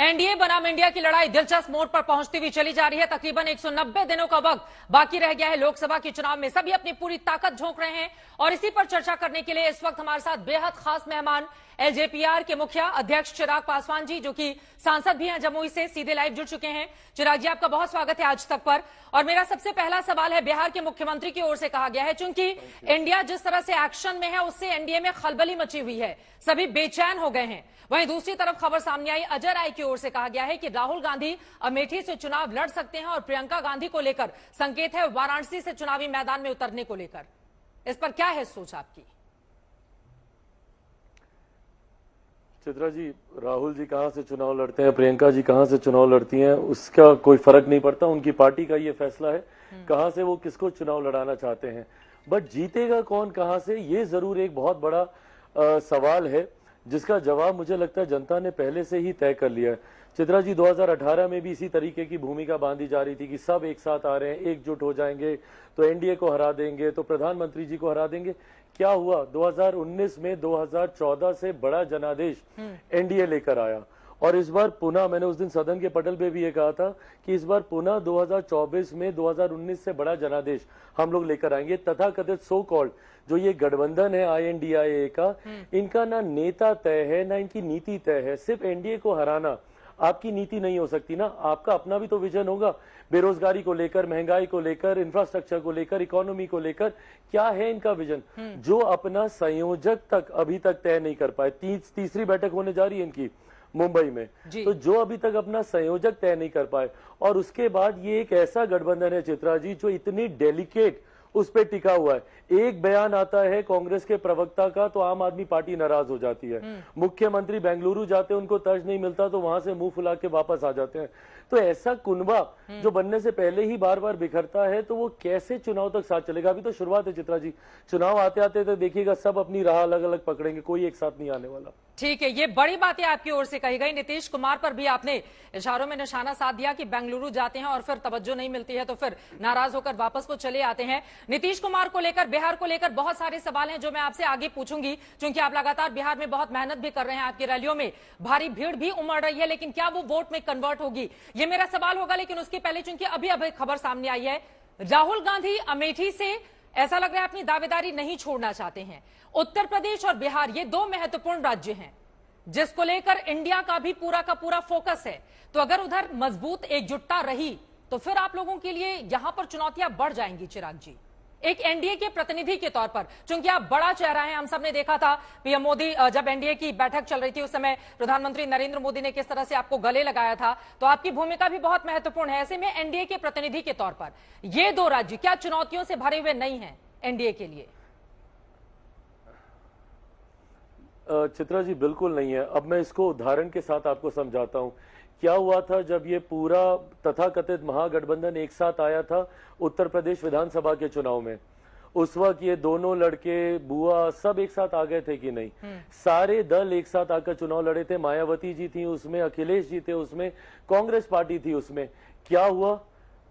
NDA बनाम India की लड़ाई दिलचस्प मोड़ पर पहुंचती हुई चली जा रही है। तकरीबन 190 दिनों का वक्त बाकी रह गया है लोकसभा के चुनाव में। सभी अपनी पूरी ताकत झोंक रहे हैं और इसी पर चर्चा करने के लिए इस वक्त हमारे साथ बेहद खास मेहमान एलजेपीआर के मुखिया अध्यक्ष चिराग पासवान जी, जो कि सांसद भी हैं जमुई से, सीधे लाइव जुड़ चुके हैं। चिराग जी, आपका बहुत स्वागत है आज तक पर। और मेरा सबसे पहला सवाल है, बिहार के मुख्यमंत्री की ओर से कहा गया है, चूंकि इंडिया जिस तरह से एक्शन में है उससे एनडीए में खलबली मची हुई है, सभी बेचैन हो गए हैं। वहीं दूसरी तरफ खबर सामने आई, अजय राय की ओर से कहा गया है कि राहुल गांधी अमेठी से चुनाव लड़ सकते हैं और प्रियंका गांधी को लेकर संकेत है वाराणसी से चुनावी मैदान में उतरने को लेकर। इस पर क्या है सोच आपकी? चित्रा जी, राहुल जी कहां से चुनाव लड़ते हैं, प्रियंका जी कहां से चुनाव लड़ती हैं, उसका कोई फर्क नहीं पड़ता। उनकी पार्टी का ये फैसला है कहां से वो किसको चुनाव लड़ाना चाहते हैं। बट जीतेगा कौन कहां से, ये जरूर एक बहुत बड़ा सवाल है, जिसका जवाब मुझे लगता है जनता ने पहले से ही तय कर लिया है। चित्रा जी, 2018 में भी इसी तरीके की भूमिका बांधी जा रही थी कि सब एक साथ आ रहे हैं, एकजुट हो जाएंगे तो एनडीए को हरा देंगे, तो प्रधानमंत्री जी को हरा देंगे। क्या हुआ? 2019 में 2014 से बड़ा जनादेश एनडीए लेकर आया। और इस बार पुनः, मैंने उस दिन सदन के पटल पे भी ये कहा था कि इस बार पुनः 2024 में 2019 से बड़ा जनादेश हम लोग लेकर आएंगे। तथाकथित सो कॉल्ड जो ये गठबंधन है INDIA का, इनका ना नेता तय है ना इनकी नीति तय है। सिर्फ एनडीए को हराना आपकी नीति नहीं हो सकती ना, आपका अपना भी तो विजन होगा। बेरोजगारी को लेकर, महंगाई को लेकर, इंफ्रास्ट्रक्चर को लेकर, इकोनॉमी को लेकर क्या है इनका विजन, जो अपना संयोजक तक अभी तक तय नहीं कर पाए। तीसरी बैठक होने जा रही है इनकी मुंबई में, तो जो अभी तक अपना संयोजक तय नहीं कर पाए। और उसके बाद ये एक ऐसा गठबंधन है चित्रा जी जो इतनी डेलिकेट उस पे टिका हुआ है। एक बयान आता है कांग्रेस के प्रवक्ता का तो आम आदमी पार्टी नाराज हो जाती है। मुख्यमंत्री बेंगलुरु जाते हैं, उनको तर्ज नहीं मिलता तो वहां से मुंह फुला के वापस आ जाते हैं। तो ऐसा कुनबा जो बनने से पहले ही बार बार बिखरता है, तो वो कैसे चुनाव तक साथ चलेगा? अभी तो शुरुआत है चित्रा जी, चुनाव आते आते तो देखिएगा सब अपनी राह अलग अलग पकड़ेंगे, कोई एक साथ नहीं आने वाला। ठीक है, ये बड़ी बातें आपकी ओर से कही गई। नीतीश कुमार पर भी आपने इशारों में निशाना साध दिया कि बेंगलुरु जाते हैं और फिर तवज्जो नहीं मिलती है तो फिर नाराज होकर वापस वो चले आते हैं। नीतीश कुमार को लेकर, बिहार को लेकर बहुत सारे सवाल हैं जो मैं आपसे आगे पूछूंगी, क्योंकि आप लगातार बिहार में बहुत मेहनत भी कर रहे हैं, आपकी रैलियों में भारी भीड़ भी उमड़ रही है, लेकिन क्या वो वोट में कन्वर्ट होगी, ये मेरा सवाल होगा। लेकिन उसके पहले, चूंकि अभी अभी खबर सामने आई है, राहुल गांधी अमेठी से ऐसा लग रहा है अपनी दावेदारी नहीं छोड़ना चाहते हैं। उत्तर प्रदेश और बिहार ये दो महत्वपूर्ण राज्य हैं जिसको लेकर इंडिया का भी पूरा का पूरा फोकस है। तो अगर उधर मजबूत एकजुटता रही तो फिर आप लोगों के लिए यहां पर चुनौतियां बढ़ जाएंगी। चिराग जी, एक एनडीए के प्रतिनिधि के तौर पर, क्योंकि आप बड़ा चेहरा हैं, हम सब ने देखा था पीएम मोदी जब एनडीए की बैठक चल रही थी उस समय प्रधानमंत्री नरेंद्र मोदी ने किस तरह से आपको गले लगाया था, तो आपकी भूमिका भी बहुत महत्वपूर्ण है। ऐसे में एनडीए के प्रतिनिधि के तौर पर ये दो राज्य क्या चुनौतियों से भरे हुए नहीं है एनडीए के लिए? चित्रा जी, बिल्कुल नहीं है। अब मैं इसको उदाहरण के साथ आपको समझाता हूं। क्या हुआ था जब ये पूरा तथाकथित महागठबंधन एक साथ आया था उत्तर प्रदेश विधानसभा के चुनाव में, उस वक्त ये दोनों लड़के, बुआ, सब एक साथ आ गए थे कि नहीं? सारे दल एक साथ आकर चुनाव लड़े थे। मायावती जी थी उसमें, अखिलेश जी थे उसमें, कांग्रेस पार्टी थी उसमें। क्या हुआ?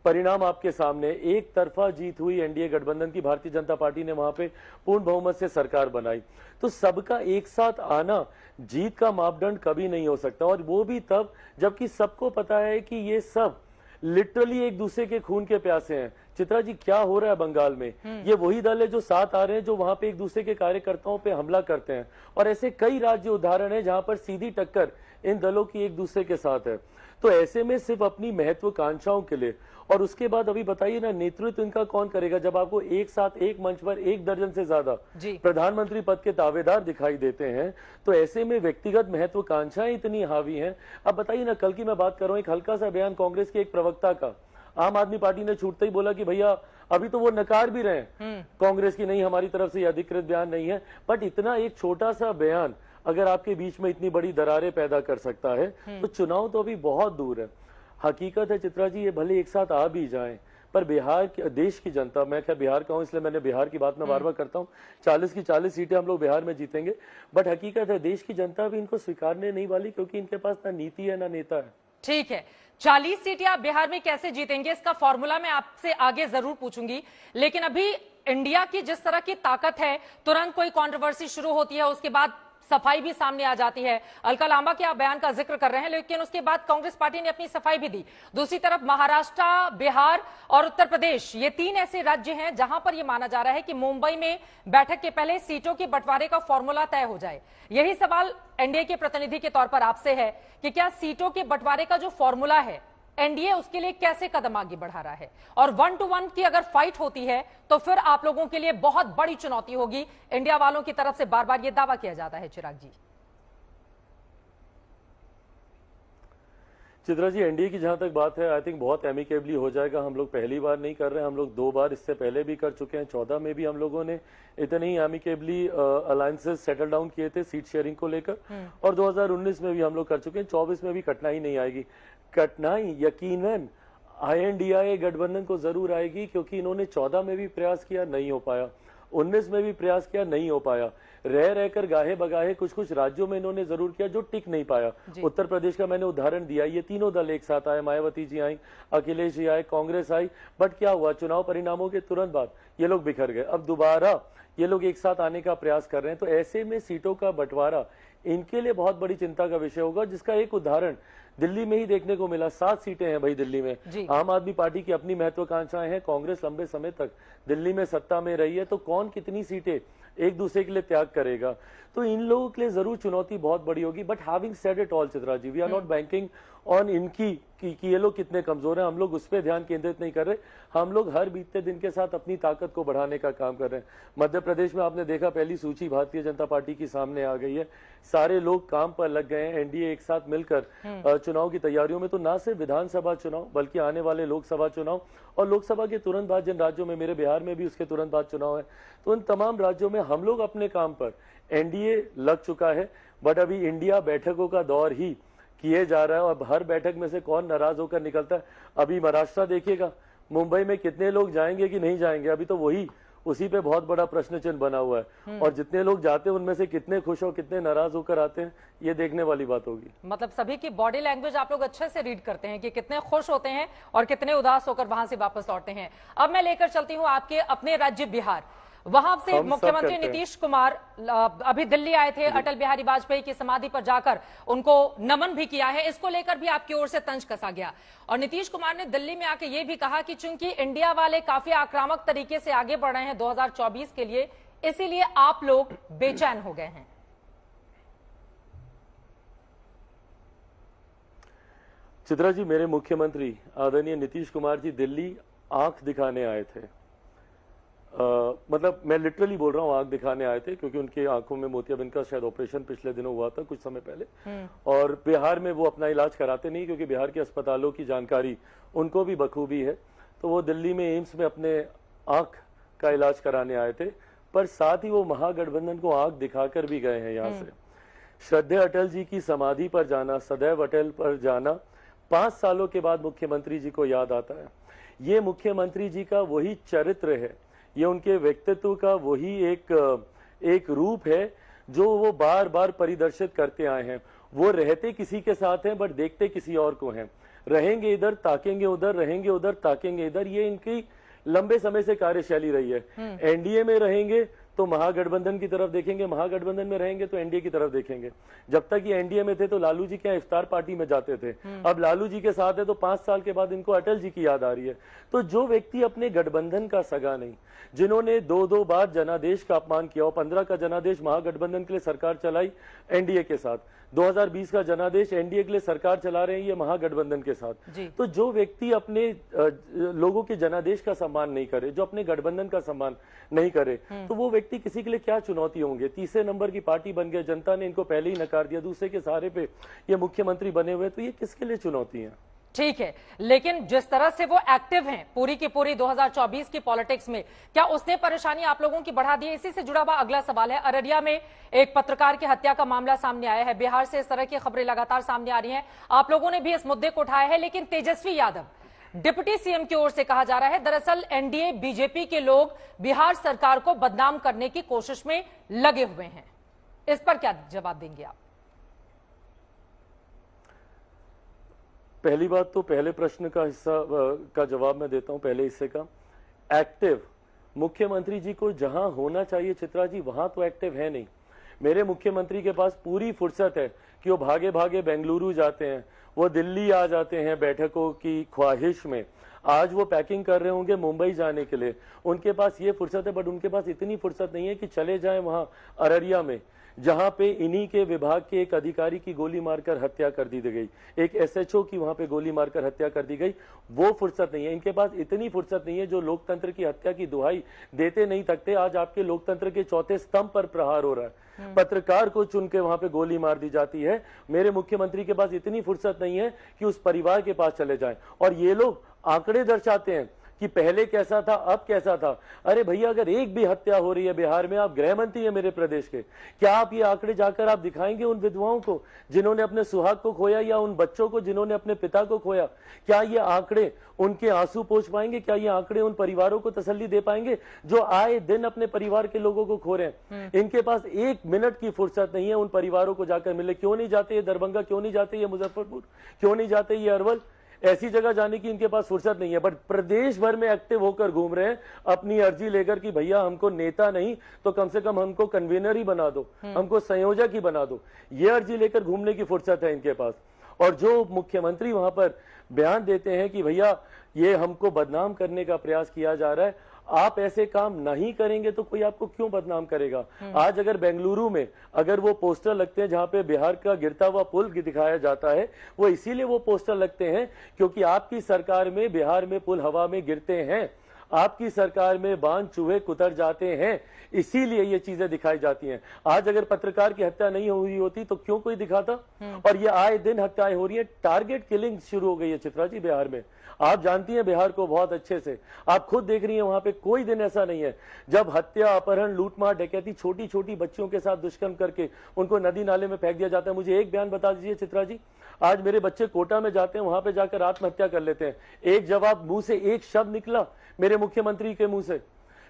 परिणाम आपके सामने, एक तरफा जीत हुई एनडीए गठबंधन की। भारतीय जनता पार्टी ने वहां पे पूर्ण बहुमत से सरकार बनाई। तो सबका एक साथ आना जीत का मापदंड कभी नहीं हो सकता, और वो भी तब जबकि सबको पता है कि ये सब लिटरली एक दूसरे के खून के प्यासे हैं। चित्रा जी, क्या हो रहा है बंगाल में? ये वही दल है जो साथ आ रहे हैं, जो वहां पे एक दूसरे के कार्यकर्ताओं पे हमला करते हैं। और ऐसे कई राज्य उदाहरण है जहां पर सीधी टक्कर इन दलों की एक दूसरे के साथ है। तो ऐसे में सिर्फ अपनी महत्वाकांक्षाओं के लिए, और उसके बाद अभी बताइए ना, नेतृत्व इनका कौन करेगा जब आपको एक साथ एक मंच पर 1 दर्जन से ज्यादा प्रधानमंत्री पद के दावेदार दिखाई देते हैं? तो ऐसे में व्यक्तिगत महत्वाकांक्षाएं इतनी हावी हैं। अब बताइए ना, कल की मैं बात कर रहा हूं, एक हल्का सा बयान कांग्रेस के एक प्रवक्ता का, आम आदमी पार्टी ने छूटते ही बोला कि भैया, अभी तो वो नकार भी रहे हैं कांग्रेस की, नहीं हमारी तरफ से अधिकृत बयान नहीं है। बट इतना एक छोटा सा बयान अगर आपके बीच में इतनी बड़ी दरारें पैदा कर सकता है, तो चुनाव तो अभी बहुत दूर है। हकीकत है चित्रा जी, ये भले एक साथ आ भी जाएं, पर बिहार की, देश की जनता, मैं क्या बिहार का हूं इसलिए मैंने बिहार की बात में बार बार करता हूं, 40 की 40 सीटें हम लोग बिहार में जीतेंगे। बट हकीकत है देश की जनता भी इनको स्वीकारने नहीं वाली, क्योंकि इनके पास ना नीति है ना नेता है। ठीक है, 40 सीटें आप बिहार में कैसे जीतेंगे, इसका फॉर्मूला मैं आपसे आगे जरूर पूछूंगी। लेकिन अभी इंडिया की जिस तरह की ताकत है, तुरंत कोई कंट्रोवर्सी शुरू होती है, उसके बाद सफाई भी सामने आ जाती है। अलका लांबा के आप बयान का जिक्र कर रहे हैं, लेकिन उसके बाद कांग्रेस पार्टी ने अपनी सफाई भी दी। दूसरी तरफ महाराष्ट्र, बिहार और उत्तर प्रदेश, ये 3 ऐसे राज्य हैं जहां पर यह माना जा रहा है कि मुंबई में बैठक के पहले सीटों के बंटवारे का फॉर्मूला तय हो जाए। यही सवाल एनडीए के प्रतिनिधि के तौर पर आपसे है कि क्या सीटों के बंटवारे का जो फॉर्मूला है, एनडीए उसके लिए कैसे कदम आगे बढ़ा रहा है? और 1 to 1 की अगर फाइट होती है तो फिर आप लोगों के लिए बहुत बड़ी चुनौती होगी। इंडिया वालों की तरफ से बार बार यह दावा किया जाता है। चिराग जी, चित्रा जी, एनडीए की जहां तक बात है, आई थिंक बहुत एमिकेबली हो जाएगा। हम लोग पहली बार नहीं कर रहे हैं, हम लोग 2 बार इससे पहले भी कर चुके हैं। 14 में भी हम लोगों ने इतने ही एमिकेबली अलायंसेस सेटल डाउन किए थे सीट शेयरिंग को लेकर, और 2019 में भी हम लोग कर चुके हैं। 24 में भी कठिनाई नहीं आएगी। कठिनाई यकीनन आईएनडीआई गठबंधन को जरूर आएगी, क्योंकि इन्होंने 14 में भी प्रयास किया, नहीं हो पाया। 19 में भी प्रयास किया, नहीं हो पाया। रह रहकर गाहे बगाहे कुछ कुछ राज्यों में इन्होंने जरूर किया जो टिक नहीं पाया। उत्तर प्रदेश का मैंने उदाहरण दिया। ये तीनों दल एक साथ आए, मायावती जी आई, अखिलेश जी आए, कांग्रेस आई, बट क्या हुआ? चुनाव परिणामों के तुरंत बाद ये लोग बिखर गए। अब दोबारा ये लोग एक साथ आने का प्रयास कर रहे हैं, तो ऐसे में सीटों का बंटवारा इनके लिए बहुत बड़ी चिंता का विषय होगा, जिसका एक उदाहरण दिल्ली में ही देखने को मिला। 7 सीटें हैं भाई दिल्ली में। आम आदमी पार्टी की अपनी महत्वाकांक्षाएं हैं। कांग्रेस लंबे समय तक दिल्ली में सत्ता में रही है, तो कौन कितनी सीटें एक दूसरे के लिए त्याग करेगा? तो इन लोगों के लिए जरूर चुनौती बहुत बड़ी होगी। But having said it all, Chitra ji, we are not banking on इनकी कि ये लोग कितने कमजोर हैं। हम लोग उस पर ध्यान केंद्रित नहीं कर रहे। हम लोग हर बीतते दिन के साथ अपनी ताकत को बढ़ाने का काम कर रहे हैं। मध्य प्रदेश में आपने देखा, पहली सूची भारतीय जनता पार्टी की सामने आ गई है। सारे लोग काम पर लग गए हैं। एनडीए एक साथ मिलकर चुनाव की तैयारियों में, तो ना सिर्फ विधानसभा चुनाव बल्कि आने वाले लोकसभा चुनाव, और लोकसभा के तुरंत बाद जिन राज्यों में, मेरे बिहार में भी उसके तुरंत बाद चुनाव है, तो उन तमाम राज्यों में हम लोग अपने काम पर, एनडीए लग चुका है। बट अभी इंडिया बैठकों का दौर ही किए जा रहा है, और हर बैठक में से कौन नाराज होकर निकलता है। अभी महाराष्ट्र देखिएगा, मुंबई में कितने लोग जाएंगे कि नहीं जाएंगे, अभी तो वही उसी पे बहुत बड़ा प्रश्न चिन्ह बना हुआ है। और जितने लोग जाते हैं उनमें से कितने खुश और कितने नाराज होकर आते हैं, ये देखने वाली बात होगी। मतलब सभी की बॉडी लैंग्वेज आप लोग अच्छे से रीड करते हैं कि कितने खुश होते हैं और कितने उदास होकर वहां से वापस लौटते हैं। अब मैं लेकर चलती हूँ आपके अपने राज्य बिहार। वहां से मुख्यमंत्री नीतीश कुमार अभी दिल्ली आए थे, अटल बिहारी वाजपेयी की समाधि पर जाकर उनको नमन भी किया है। इसको लेकर भी आपकी ओर से तंज कसा गया, और नीतीश कुमार ने दिल्ली में आके ये भी कहा कि चूंकि इंडिया वाले काफी आक्रामक तरीके से आगे बढ़ रहे हैं 2024 के लिए, इसीलिए आप लोग बेचैन हो गए हैं। चित्रा जी, मेरे मुख्यमंत्री आदरणीय नीतीश कुमार जी दिल्ली आंख दिखाने आए थे। मतलब मैं लिटरली बोल रहा हूँ, आंख दिखाने आए थे, क्योंकि उनकी आंखों में मोतियाबिंद का शायद ऑपरेशन पिछले दिनों हुआ था, कुछ समय पहले। और बिहार में वो अपना इलाज कराते नहीं, क्योंकि बिहार के अस्पतालों की जानकारी उनको भी बखूबी है। तो वो दिल्ली में एम्स में अपने आंख का इलाज कराने आए थे, पर साथ ही वो महागठबंधन को आंख दिखाकर भी गए हैं। यहाँ से श्रद्धेय अटल जी की समाधि पर जाना, सदैव अटल पर जाना 5 सालों के बाद मुख्यमंत्री जी को याद आता है। ये मुख्यमंत्री जी का वही चरित्र है, ये उनके व्यक्तित्व का वही एक रूप है जो वो बार बार परिदर्शित करते आए हैं। वो रहते किसी के साथ हैं, बट देखते किसी और को हैं। रहेंगे इधर ताकेंगे उधर, रहेंगे उधर ताकेंगे इधर, ये इनकी लंबे समय से कार्यशैली रही है। एनडीए में रहेंगे तो महागठबंधन की तरफ देखेंगे, महागठबंधन में रहेंगे तो एनडीए की तरफ देखेंगे। जब तक ये एनडीए में थे तो लालू जी क्या इफ्तार पार्टी में जाते थे, अब लालू जी के साथ है तो 5 साल के बाद इनको अटल जी की याद आ रही है। तो जो व्यक्ति अपने गठबंधन का सगा नहीं, जिन्होंने 2-2 बार जनादेश का अपमान किया, और 15 का जनादेश महागठबंधन के लिए सरकार चलाई एनडीए के साथ, 2020 का जनादेश एनडीए के लिए सरकार चला रहे हैं ये महागठबंधन के साथ। तो जो व्यक्ति अपने लोगों के जनादेश का सम्मान नहीं करे, जो अपने गठबंधन का सम्मान नहीं करे, तो वो व्यक्ति किसी के लिए क्या चुनौती होंगे? तीसरे नंबर की पार्टी बन गए, जनता ने इनको पहले ही नकार दिया, दूसरे के सहारे पे ये मुख्यमंत्री बने हुए, तो ये किसके लिए चुनौती है? ठीक है, लेकिन जिस तरह से वो एक्टिव हैं पूरी की पूरी 2024 की पॉलिटिक्स में, क्या उसने परेशानी आप लोगों की बढ़ा दी है? इसी से जुड़ा हुआ अगला सवाल है। अररिया में एक पत्रकार की हत्या का मामला सामने आया है। बिहार से इस तरह की खबरें लगातार सामने आ रही हैं। आप लोगों ने भी इस मुद्दे को उठाया है, लेकिन तेजस्वी यादव डिप्टी सीएम की ओर से कहा जा रहा है दरअसल एनडीए बीजेपी के लोग बिहार सरकार को बदनाम करने की कोशिश में लगे हुए हैं। इस पर क्या जवाब देंगे आप? पहली बात तो पहले प्रश्न का हिस्सा का जवाब मैं देता हूं, पहले हिस्से का। एक्टिव मुख्यमंत्री जी को जहां होना चाहिए चित्रा जी, वहां तो एक्टिव है नहीं। मेरे मुख्यमंत्री के पास पूरी फुर्सत है कि वो भागे भागे बेंगलुरु जाते हैं, वो दिल्ली आ जाते हैं बैठकों की ख्वाहिश में। आज वो पैकिंग कर रहे होंगे मुंबई जाने के लिए, उनके पास ये फुर्सत है, बट उनके पास इतनी फुर्सत नहीं है कि चले जाएं वहां अररिया में, जहां पे इन्हीं के विभाग के एक अधिकारी की गोली मारकर हत्या कर दी गई, एक एसएचओ की वहां पे गोली मारकर हत्या कर दी गई। वो फुर्सत नहीं है इनके पास, इतनी फुर्सत नहीं है जो लोकतंत्र की हत्या की दुहाई देते नहीं थकते। आज आपके लोकतंत्र के चौथे स्तंभ पर प्रहार हो रहा है, पत्रकार को चुन के वहां पे गोली मार दी जाती है। मेरे मुख्यमंत्री के पास इतनी फुर्सत नहीं है कि उस परिवार के पास चले जाएं। और ये लोग आंकड़े दर्शाते हैं कि पहले कैसा था अब कैसा था। अरे भैया, अगर एक भी हत्या हो रही है बिहार में, आप गृह मंत्री है मेरे प्रदेश के, क्या आप ये आंकड़े जाकर आप दिखाएंगे उन विधवाओं को जिन्होंने अपने सुहाग को खोया, या उन बच्चों को जिन्होंने अपने पिता को खोया? क्या ये आंकड़े उनके आंसू पोंछ पाएंगे? क्या ये आंकड़े उन परिवारों को तसल्ली दे पाएंगे जो आए दिन अपने परिवार के लोगों को खो रहे हैं? इनके पास एक मिनट की फुर्सत नहीं है उन परिवारों को जाकर मिले। क्यों नहीं जाते ये दरभंगा, क्यों नहीं जाते ये मुजफ्फरपुर, क्यों नहीं जाते ये अरवल? ऐसी जगह जाने की इनके पास फुर्सत नहीं है, बट प्रदेश भर में एक्टिव होकर घूम रहे हैं अपनी अर्जी लेकर कि भैया हमको नेता नहीं तो कम से कम हमको कन्वीनर ही बना दो, हमको संयोजक ही बना दो। ये अर्जी लेकर घूमने की फुर्सत है इनके पास। और जो मुख्यमंत्री वहां पर बयान देते हैं कि भैया ये हमको बदनाम करने का प्रयास किया जा रहा है, आप ऐसे काम नहीं करेंगे तो कोई आपको क्यों बदनाम करेगा? आज अगर बेंगलुरु में अगर वो पोस्टर लगते हैं जहां पे बिहार का गिरता हुआ पुल दिखाया जाता है, वो इसीलिए वो पोस्टर लगते हैं क्योंकि आपकी सरकार में बिहार में पुल हवा में गिरते हैं, आपकी सरकार में बांध चूहे कुतर जाते हैं, इसीलिए ये चीजें दिखाई जाती हैं। आज अगर पत्रकार की हत्या नहीं हुई होती तो क्यों कोई दिखाता? और ये आए दिन हत्याएं हो रही है, टारगेट किलिंग शुरू हो गई है चित्रा जी बिहार में। आप जानती हैं बिहार को बहुत अच्छे से, आप खुद देख रही हैं वहां पे कोई दिन ऐसा नहीं है जब हत्या, अपहरण, लूटमार, डकैती, छोटी छोटी बच्चियों के साथ दुष्कर्म करके उनको नदी नाले में फेंक दिया जाता है। मुझे एक बयान बता दीजिए चित्रा जी, आज मेरे बच्चे कोटा में जाते हैं, वहां पे जाकर आत्महत्या कर लेते हैं, एक जवाब मुंह से एक शब्द निकला मेरे मुख्यमंत्री के मुंह से?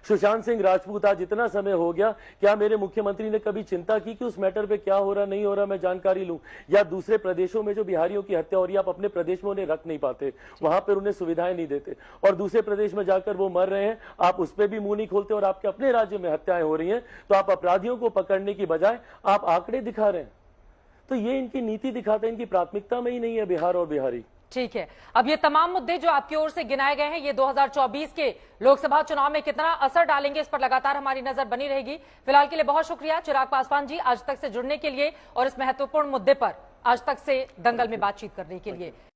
सुशांत सिंह राजपूत, आज इतना समय हो गया, क्या मेरे मुख्यमंत्री ने कभी चिंता की कि उस मैटर पे क्या हो रहा नहीं हो रहा मैं जानकारी लूं? या दूसरे प्रदेशों में जो बिहारियों की हत्या हो रही है, आप अपने प्रदेश में उन्हें रख नहीं पाते, वहां पर उन्हें सुविधाएं नहीं देते, और दूसरे प्रदेश में जाकर वो मर रहे हैं, आप उस पर भी मुंह नहीं खोलते, और आपके अपने राज्य में हत्याएं हो रही हैं तो आप अपराधियों को पकड़ने की बजाय आप आंकड़े दिखा रहे हैं। तो ये इनकी नीति दिखाते हैं, इनकी प्राथमिकता में ही नहीं है बिहार और बिहारी। ठीक है, अब ये तमाम मुद्दे जो आपकी ओर से गिनाए गए हैं, ये 2024 के लोकसभा चुनाव में कितना असर डालेंगे, इस पर लगातार हमारी नजर बनी रहेगी। फिलहाल के लिए बहुत शुक्रिया चिराग पासवान जी, आज तक से जुड़ने के लिए और इस महत्वपूर्ण मुद्दे पर आज तक से दंगल में बातचीत करने के लिए।